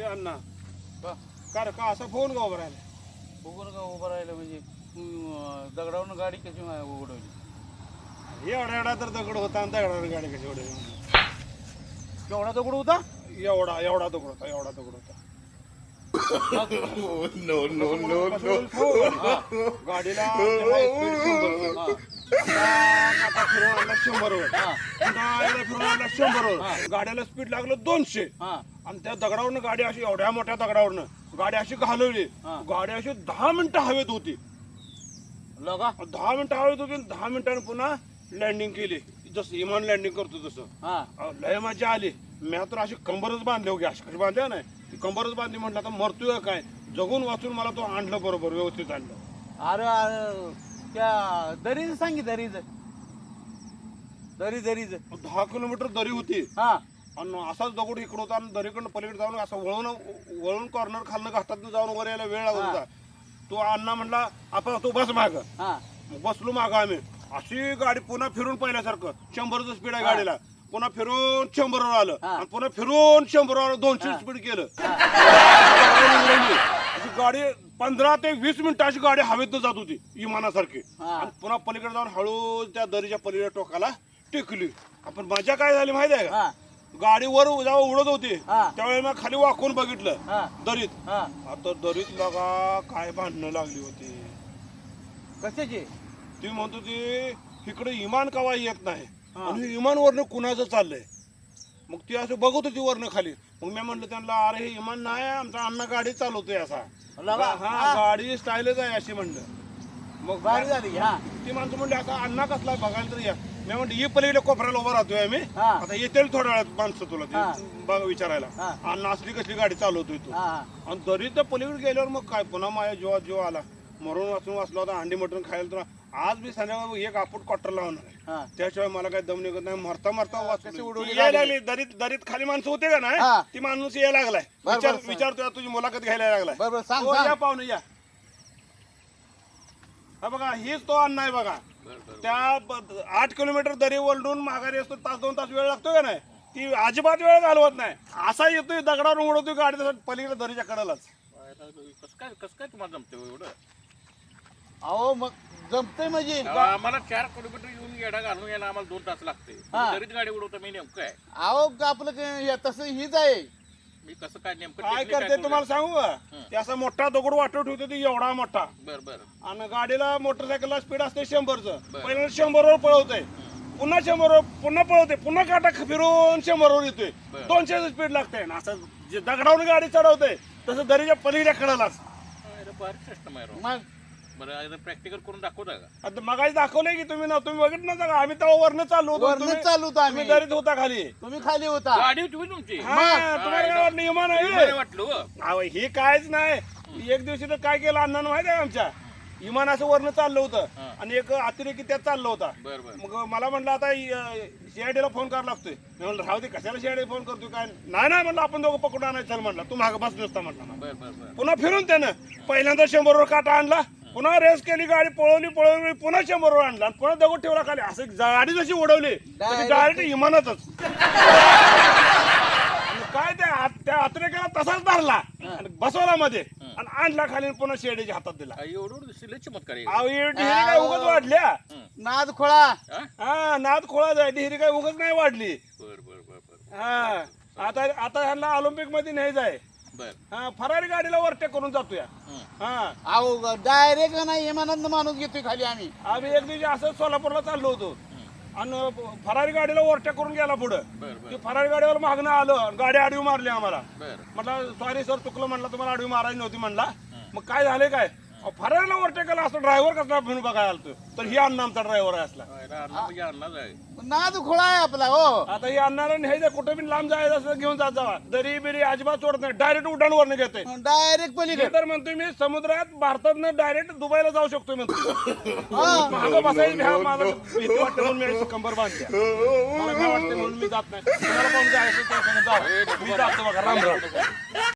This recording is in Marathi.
अण्णा का का असा फोन का उभं राहिला? बघून का उभं राहिलं म्हणजे दगडावरून गाडी कशी उघडवली? एवढा एवढा तर दगड होता आणि दगडावर गाडी कशी उडवली? केवढा दगड होता? एवढा दगड होता, एवढा दगड होता. No, no, no, no. गाडीला high speed 100. आता फिरून आणला 100 वर. पुन्हा एकदा फिरून आणला 100 वर. गाड्याला स्पीड लागलं 200 आणि त्या दगडावरनं गाडी अशी एवढ्या मोठ्या दगडावरनं गाडी अशी घालवली. गाडी अशी 10 मिनिटं हवेत होती. लगा 10 मिनिटं हवेत होती. 10 मिनिटांनी पुन्हा लँडिंग केली, जसं विमान लँडिंग करतो तसं. लय मजा आली. मी तर अशी कंबरच बांधली होती, अशी कशी बांधल्या नाही ती कंबरच बांधली. म्हटलं आता मरतोय काय, जगून वाचून मला तो आणलं बरोबर व्यवस्थित आणलं. अरे त्या दरीच सांगी दरीच 10 किलोमीटर दरी होती आणि असाच दगड इकडं होता आणि दरीकडनं पलीकडे जाऊन असं वळून कॉर्नर खालनं घाटातनं जाऊन वर यायला वेळ लागत होता. तो अण्णा म्हणला आपण तू बस माग. बसलो माग आम्ही. अशी गाडी पुन्हा फिरून पहिल्यासारखं 100चं स्पीड आहे गाडीला. पुन्हा फिरून 100 वर आलं आणि पुन्हा फिरून 100 वर 200 स्पीड केलं. अशी गाडी 15 ते 20 मिनिटं अशी गाडी हवेत जात होती विमानासारखी. आणि पुन्हा पलीकडे जाऊन हळू त्या दरीच्या पलीकडे टोकाला टेकली. आपण मजा काय झाली माहिती आहे का, गाडी वर जेव्हा उडत होती त्यावेळी मी खाली वाकून बघितलं दरीत. आता दरीत लगा काय भांडणं लागली होती. कशाची? ती म्हणत होती इकडे विमान कवा येत नाही आणि विमान वरनं कुणाचं चाललंय. मग ती असं बघत होती वरनं खाली. मग मी म्हणलं त्यांना अरे हे विमान नाही, आमचा अण्णा गाडी चालवतोय असा. हा गाडी स्टाईलच आहे अशी म्हणलं. मग गाडी झाली. ती माणसं म्हणली असा अण्णा कसला बघायला तर या. मी म्हणलं ही पलीकडे कोपऱ्याला उभा राहतोय आम्ही, आता येतील थोड्या वेळात माणसं तुला बघ विचारायला अण्णा असली कसली गाडी चालवतोय तू. आणि तरी तर पलीकडे गेल्यावर मग काय पुन्हा माझ्या जीव आला. मरून वाचून वाचला होता. अंडी मटण खायला तुला आज मी संध्याकाळी एक आपूट क्वार्टर लावणार आहे. त्याशिवाय मला काही दम निघत नाही. मरता यायला लागली. दरीत खाली माणसं होते का नाही, ती माणूस यायला लागलाय. विचारतोय तुझी मुलाखत घ्यायला लागलाय. या पाहुणे या. हा बघा हीच तो अण्णा आहे बघा. त्या 8 किलोमीटर दरी ओलडून माघारी असतो. 1-2 तास वेळ लागतो का नाही, ती अजिबात वेळ घालवत नाही. असा येतोय दगडावर उडवतोय गाडी पलीकडे दरीच्या कडेलाच. कस काय तुम्हाला जमते एवढं? अहो मग जमतंय म्हणजे आम्हाला 4 किलोमीटर येऊन येडा घालून यायला आम्हाला 2 तास लागते. तरीच गाडी उडवतो मी नेमकं आहे. अहो आपलं तसं हीच आहे. मी कसं काय नेमकं काय करते तुम्हाला सांगू का, ते असा मोठा दगड वाटत ठेवतो ती एवढा मोठा. बर आणि गाडीला मोटरसायकलला स्पीड असते 100चं. पहिल्यांदा 100 वर पळवतोय, पुन्हा 100 वर पुन्हा पळवते, पुन्हा काटा फिरून 100 वर येतोय. 200चं स्पीड लागतंय. असं जे दगडावरून गाडी चढवतोय तसं दरीच्या पलीकडे कडालाच. मग बरं प्रॅक्टिकल करून दाखवता का? आता मगाशी दाखवलंय की तुम्ही बघित नव्हता का, आम्ही तेव्हा वरनं चाललो होतो. चालू होतो आम्ही. दरीत होता खाली, तुम्ही खाली होता. गाडी होती तुमची? तुम्हाला काय वाटलं विमान आहे वाटलं हे कायच नाही. एक दिवशी तर काय केलं अण्णानं माहिती आहे, आमच्या विमान असं वरनं चाललं होतं आणि एक अतिरेकी त्यात चाललं होता. मग मला म्हटलं आता सीआयडीला फोन करायला लागतोय. मी म्हणलं राहू दे, कशाला सीआयडी फोन करतोय काय नाही म्हणलं आपण दोघं पकडून आणायचं. चल म्हणलं तू मागं बस नसता म्हटलं. पुन्हा फिरून त्यानं पहिल्यांदा 100 वर काटा आणला, पुन्हा रेस केली, गाडी पळवली, पुन्हा 100 वर आणला, पुन्हा दगड ठेवला खाली. असं गाडी जशी उडवली डायरेक्ट विमानातच. काय त्या अतिरेकाला तसाच धरला आणि बसवला मध्ये आणि आणला खाली, पुन्हा शेडीच्या हातात दिला. एवढं चमत्कार काय उगाच वाढल्या नाद खोळा. हा नाद खोळा जाय. डिहिरी काय उगाच नाही वाढली. हा आता ह्यांना ऑलिम्पिक मध्ये नाही जाय. हा फरारी गाडीला ओव्हरटेक करून जातोय. हा अहो डायरेक्ट नाही विमानात माणूस घेतोय खाली. आम्ही एक दिवशी असं सोलापूरला चाललो होतो आणि फरारी गाडीला ओव्हरटेक करून गेला पुढं. ते फरारी गाडीवर मागणं आलं, गाडी आडवी मारली आम्हाला. म्हटलं सॉरी सर चुकलं, म्हणलं तुम्हाला आडवी मारायची नव्हती म्हणला. मग काय झाले काय, फरारीला ओव्हरटेक केला असं ड्रायव्हर कसला म्हणून बघायला आलतो, तर ही अण्णा आमचा ड्रायव्हर आहे असला. नाद खोळा आहे आपला. हो आता ही अण्णाला न्यायचं कुठे बी लांब जायचं असं घेऊन जात जावा. दरी बिरी अजिबात सोडत नाही, डायरेक्ट उड्डाणवरनं घेतोय. डायरेक्ट पलीकडे तर म्हणतोय मी समुद्रात भारतातनं डायरेक्ट दुबईला जाऊ शकतोय म्हणतो. माझं बसायचं माझं भीती वाटतं म्हणून मी कंबर बांधल्या. मला काय वाटतं म्हणून मी जात नाही. तुम्हाला पण जायचं मी जातो बघा. राम राम.